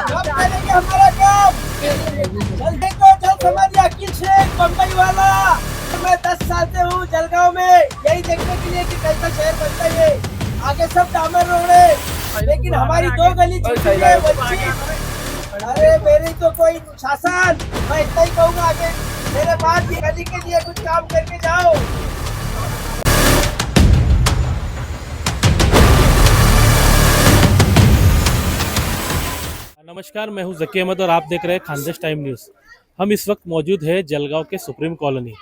कब करेंगे हमारा काम? जल्दी तो जल्द हमारी अकील शेख बम्बई वाला। मैं 10 साल से हूँ जलगांव में, यही देखने के लिए कि कैसा शहर बनता है। आगे सब डामर रोड है, लेकिन हमारी 2 गली छूटी है वंचित। अरे मेरी तो कोई शासन, मैं इतना ही कहूँगा, आगे मेरे बाद की गली के लिए कुछ काम करके जाओ। नमस्कार, मैं हूं जकी अहमद और आप देख रहे हैं खानदेश टाइम न्यूज़। हम इस वक्त मौजूद है जलगांव के सुप्रीम कॉलोनी।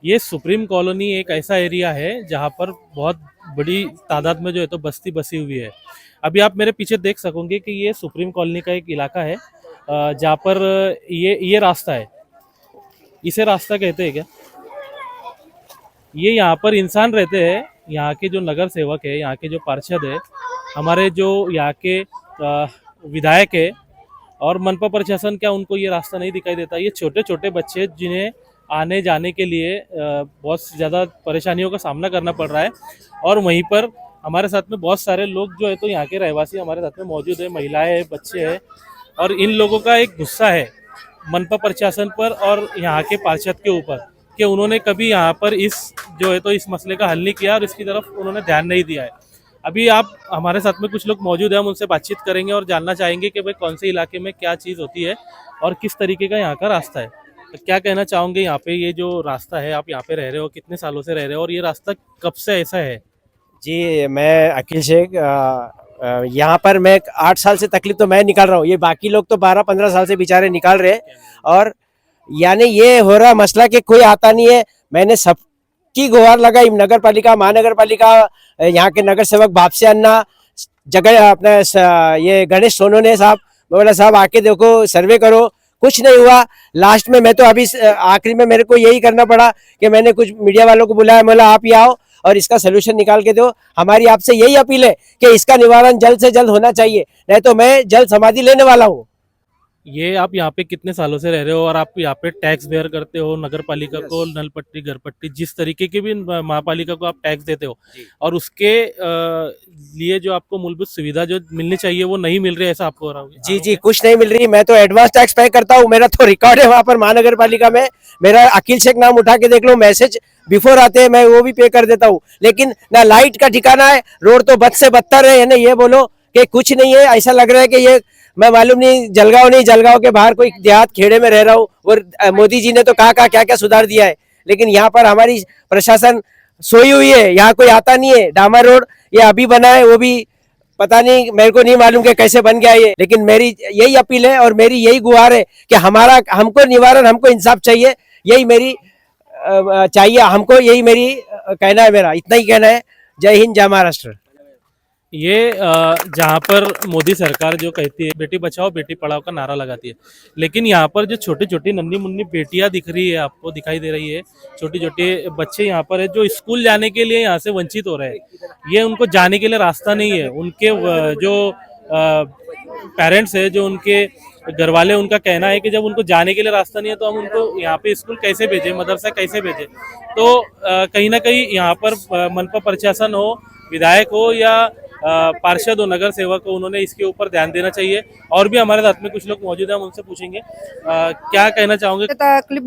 ये सुप्रीम कॉलोनी एक ऐसा एरिया है जहां पर बहुत बड़ी तादाद में जो है तो बस्ती बसी हुई है। अभी आप मेरे पीछे देख सकोगे कि ये सुप्रीम कॉलोनी का एक इलाका है जहां पर ये रास्ता है। इसे रास्ता कहते हैं क्या? ये यहाँ पर इंसान रहते हैं, यहाँ के जो नगर सेवक है, यहाँ के जो पार्षद है, हमारे जो यहाँ के विधायक है और मनपा प्रशासन, क्या उनको ये रास्ता नहीं दिखाई देता? ये छोटे छोटे बच्चे जिन्हें आने जाने के लिए बहुत ज़्यादा परेशानियों का सामना करना पड़ रहा है। और वहीं पर हमारे साथ में बहुत सारे लोग जो है तो यहाँ के रहवासी हमारे साथ में मौजूद है, महिलाएं हैं, बच्चे हैं। और इन लोगों का एक गुस्सा है मनपा प्रशासन पर और यहाँ के पार्षद के ऊपर कि उन्होंने कभी यहाँ पर इस मसले का हल नहीं किया और इसकी तरफ उन्होंने ध्यान नहीं दिया है। अभी आप हमारे साथ में कुछ लोग मौजूद हैं, हम उनसे बातचीत करेंगे और जानना चाहेंगे कि भाई कौन से इलाके में क्या चीज़ होती है और किस तरीके का यहाँ का रास्ता है। तो क्या कहना चाहोगे यहाँ पे ये जो रास्ता है, आप यहाँ पे रह रहे हो, कितने सालों से रह रहे हो और ये रास्ता कब से ऐसा है? जी, मैं अखिल शेख यहाँ पर मैं 8 साल से तकलीफ तो मैं निकाल रहा हूँ। ये बाकी लोग तो 12-15 साल से बेचारे निकाल रहे हैं। और यानी ये हो रहा मसला कि कोई आता नहीं है। मैंने सबकी गुहार लगाई, नगर पालिका, महानगर पालिका, यहाँ के नगर सेवक बापसे अन्ना, जगह अपने ये गणेश सोनोने साहब, मैं बोला साहब आके देखो, सर्वे करो, कुछ नहीं हुआ। लास्ट में मैं तो अभी आखिरी में मेरे को यही करना पड़ा कि मैंने कुछ मीडिया वालों को बुलाया, बोला आप ही आओ और इसका सलूशन निकाल के दो। हमारी आपसे यही अपील है कि इसका निवारण जल्द से जल्द होना चाहिए, नहीं तो मैं जल्द समाधि लेने वाला हूँ। ये आप यहाँ पे कितने सालों से रह रहे हो और आप यहाँ पे टैक्स बेयर करते हो, नगर पालिका को, नल पट्टी, घर पट्टी, जिस तरीके की भी महापालिका को आप टैक्स देते हो और उसके लिए जो आपको मूलभूत सुविधा जो मिलनी चाहिए वो नहीं मिल रही है, ऐसा आपको हो रहा है? जी जी, कुछ नहीं मिल रही। मैं तो एडवांस टैक्स पे करता हूँ, मेरा तो रिकॉर्ड है वहाँ पर महानगर पालिका में। मेरा अखिल शेख नाम उठा के देख लो, मैसेज बिफोर आते हैं, मैं वो भी पे कर देता हूँ। लेकिन ना लाइट का ठिकाना है, रोड तो बद से बदतर है ना। ये बोलो कि कुछ नहीं है, ऐसा लग रहा है कि ये मैं मालूम नहीं जलगांव के बाहर कोई देहात खेड़े में रह रहा हूँ। और मोदी जी ने तो कहा क्या क्या सुधार दिया है, लेकिन यहाँ पर हमारी प्रशासन सोई हुई है, यहाँ कोई आता नहीं है। डामर रोड ये अभी बना है, वो भी पता नहीं, मेरे को नहीं मालूम कि कैसे बन गया ये। लेकिन मेरी यही अपील है और मेरी यही गुहार है कि हमको निवारण, हमको इंसाफ चाहिए। यही मेरी चाहिए हमको, यही मेरी कहना है, मेरा इतना ही कहना है। जय हिंद, जय महाराष्ट्र। ये जहाँ पर मोदी सरकार जो कहती है बेटी बचाओ बेटी पढ़ाओ का नारा लगाती है, लेकिन यहाँ पर जो छोटी छोटी नन्ही मुन्नी बेटियां दिख रही है, आपको दिखाई दे रही है, छोटे छोटे बच्चे यहाँ पर है जो स्कूल जाने के लिए यहाँ से वंचित हो रहे हैं। ये उनको जाने के लिए रास्ता नहीं है। उनके जो पेरेंट्स है, जो उनके घर वाले, उनका कहना है कि जब उनको जाने के लिए रास्ता नहीं है तो हम उनको यहाँ पे स्कूल कैसे भेजें, मदरसा कैसे भेजें। तो कहीं ना कहीं यहाँ पर मनपा प्रशासन हो, विधायक हो या पार्षद हो, नगर सेवक हो, उन्होंने इसके ऊपर ध्यान देना चाहिए। और भी हमारे साथ में कुछ लोग मौजूद हैं, हम उनसे पूछेंगे क्या कहना चाहोगे। तकलीफ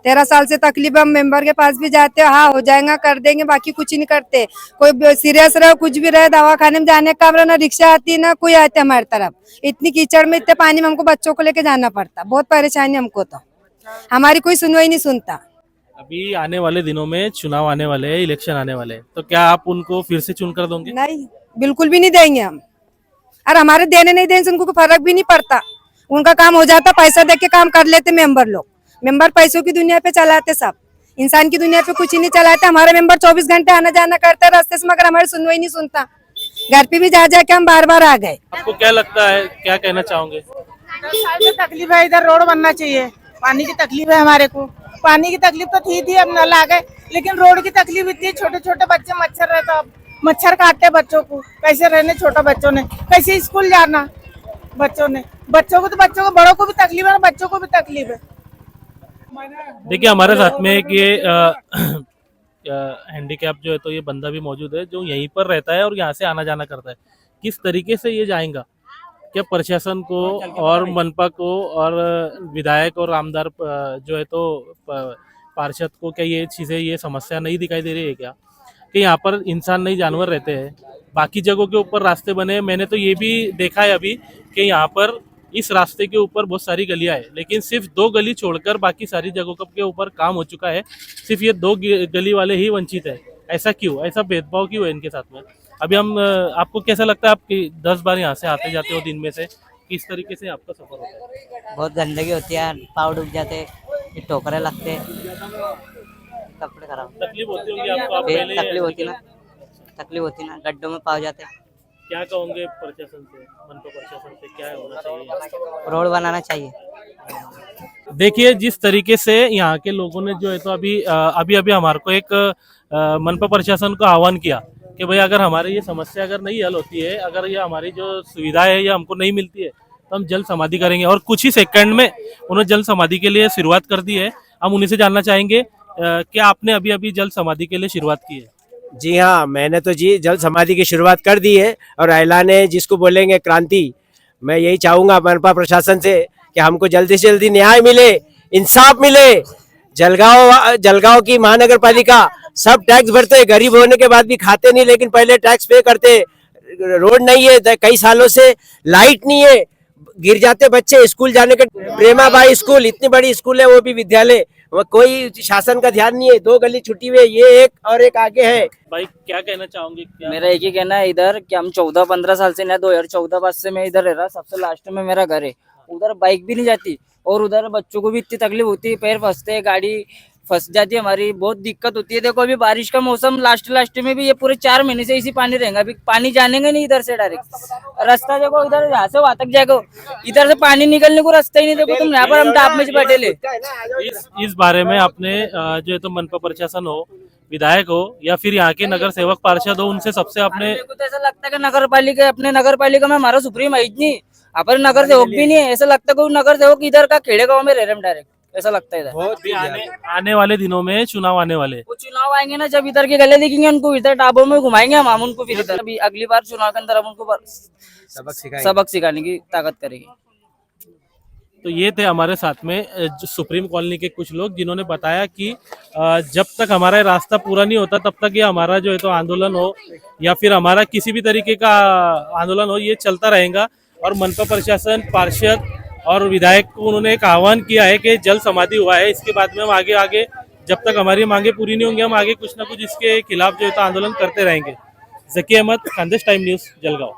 13 साल से तकलीफ। हम मेंबर के पास भी जाते हैं, हाँ हो जाएगा कर देंगे, बाकी कुछ नहीं करते। कोई सीरियस रहे, कुछ भी रहे, दवाखाने में जाने का ना रिक्शा आती ना कोई आते हमारी तरफ। इतनी कीचड़ में, इतने पानी में हमको बच्चों को लेके जाना पड़ता, बहुत परेशानी हमको। तो हमारी कोई सुनवाई नहीं सुनता। अभी आने वाले दिनों में चुनाव आने वाले हैं, इलेक्शन आने वाले हैं, तो क्या आप उनको फिर से चुनकर दोगे? नहीं, बिल्कुल भी नहीं देंगे हम। और हमारे देने नहीं देने से उनको फर्क भी नहीं पड़ता। उनका काम हो जाता, पैसा दे के काम कर लेते मेंबर लोग। मेंबर पैसों की दुनिया पे चलाते, सब इंसान की दुनिया पे कुछ ही नहीं चलाते। हमारे मेंबर 24 घंटे आना जाना करते रास्ते से, मगर हमारी सुनवाई नहीं सुनता। घर पे भी जा जाके हम बार बार आ गए। आपको क्या लगता है, क्या कहना चाहोगे? तकलीफ है, इधर रोड बनना चाहिए। पानी की तकलीफ है हमारे को, पानी की तकलीफ तो थी अब नल आ गए, लेकिन रोड की तकलीफ इतनी। छोटे छोटे बच्चे मच्छर रहता, मच्छर काटते बच्चों को, कैसे रहने छोटे बच्चों ने, कैसे स्कूल जाना बच्चों ने। बच्चों को, बड़ों को भी तकलीफ है, बच्चों को भी तकलीफ है। देखिए हमारे साथ में एक ये हैंडीकैप जो है तो ये बंदा भी मौजूद है जो यहीं पर रहता है और यहाँ से आना जाना करता है। किस तरीके से ये जाएगा, क्या प्रशासन को और मनपा को और विधायक और आमदार जो है तो पार्षद को क्या ये चीज़ें, ये समस्या नहीं दिखाई दे रही है क्या कि यहाँ पर इंसान नहीं जानवर रहते हैं? बाकी जगहों के ऊपर रास्ते बने हैं, मैंने तो ये भी देखा है अभी कि यहाँ पर इस रास्ते के ऊपर बहुत सारी गलियां हैं, लेकिन सिर्फ 2 गली छोड़कर बाकी सारी जगहों के ऊपर काम हो चुका है। सिर्फ ये 2 गली वाले ही वंचित है। ऐसा क्यों? ऐसा भेदभाव क्यों है इनके साथ में? अभी हम आपको कैसा लगता है, आप 10 बार यहाँ से आते जाते हो दिन में से, किस तरीके से आपका सफर होता है? बहुत गंदगी होती है, पाँव डूब जाते, ये टोकरे लगते, कपड़े खराब, तकलीफ होती होगी आपको? आप फिर पहले तकलीफ होती ना, गड्ढों में पाव जाते। क्या कहोगे प्रशासन से, मनपा प्रशासन से क्या होना चाहिए? रोड बनाना चाहिए। देखिए, जिस तरीके से यहाँ के लोगों ने जो है तो अभी हमारे को एक मनपा प्रशासन को आह्वान किया कि भाई अगर हमारी ये समस्या अगर नहीं हल होती है, अगर ये हमारी जो सुविधा है ये हमको नहीं मिलती है, तो हम जल समाधि करेंगे। और कुछ ही सेकंड में उन्होंने जल समाधि के लिए शुरुआत कर दी है। हम उन्हीं से जानना चाहेंगे कि आपने अभी अभी जल समाधि के लिए शुरुआत की है? जी हाँ, मैंने तो जी जल समाधि की शुरुआत कर दी है और ऐलान जिसको बोलेंगे क्रांति। मैं यही चाहूंगा मनपा प्रशासन से कि हमको जल्दी से जल्दी न्याय मिले, इंसाफ मिले। जलगांव की महानगर पालिका सब टैक्स भरते, गरीब होने के बाद भी खाते नहीं, लेकिन पहले टैक्स पे करते। रोड नहीं है, कई सालों से लाइट नहीं है, गिर जाते बच्चे स्कूल जाने के। प्रेमाबाई स्कूल इतनी बड़ी स्कूल है, वो भी विद्यालय, वो कोई शासन का ध्यान नहीं है। 2 गली छुट्टी हुई है, ये एक और एक आगे है। भाई क्या कहना चाहोगे? क्या मेरा एक ही कहना है इधर कि हम 14-15 साल से, ना 2014 से मैं इधर रह रहा, सबसे लास्ट में मेरा घर है। उधर बाइक भी नहीं जाती और उधर बच्चों को भी इतनी तकलीफ होती है, पैर फंसते हैं, गाड़ी फंस जाती है, हमारी बहुत दिक्कत होती है। देखो अभी बारिश का मौसम लास्ट में भी ये पूरे 4 महीने से इसी पानी रहेगा। अभी पानी जानेंगे नहीं इधर से, डायरेक्ट रास्ता देखो इधर यहाँ से वहां तक जाएगा, इधर से पानी निकलने को रास्ता ही नहीं। देखो तुम यहाँ पर हम टाप में बैठे ले। इस बारे में आपने जो है तो मनपा प्रशासन हो, विधायक हो या फिर यहाँ के नगर सेवक पार्षद हो, उनसे सबसे आपने? मेरे को तो ऐसा लगता है कि नगर पालिका में हमारा सुप्रीम है ही नहीं, अपन नगर सेवक भी नहीं है। ऐसा लगता है कोई नगर सेवक इधर का खेड़े गाँव में रह रहे हैं डायरेक्ट, ऐसा लगता है इधर। आने वाले दिनों में चुनाव आने वाले, वो चुनाव आएंगे ना, जब इधर के गले दिखेंगे उनको इधर टाबों में घुमाएंगे हम उनको। फिर इधर अभी अगली बार चुनाव के अंदर हम उनको सबक सिखाने की ताकत करेंगे। तो ये थे हमारे साथ में जो सुप्रीम कॉलोनी के कुछ लोग, जिन्होंने बताया कि जब तक हमारा रास्ता पूरा नहीं होता तब तक ये हमारा जो है तो आंदोलन हो या फिर हमारा किसी भी तरीके का आंदोलन हो, ये चलता रहेगा। और मनपा प्रशासन, पार्षद और विधायक को उन्होंने एक आह्वान किया है कि जल समाधि हुआ है, इसके बाद में हम आगे जब तक हमारी मांगे पूरी नहीं होंगी, हम आगे कुछ ना कुछ इसके खिलाफ जो है तो आंदोलन करते रहेंगे। जकी अहमद, खानदेश टाइम न्यूज़, जलगांव।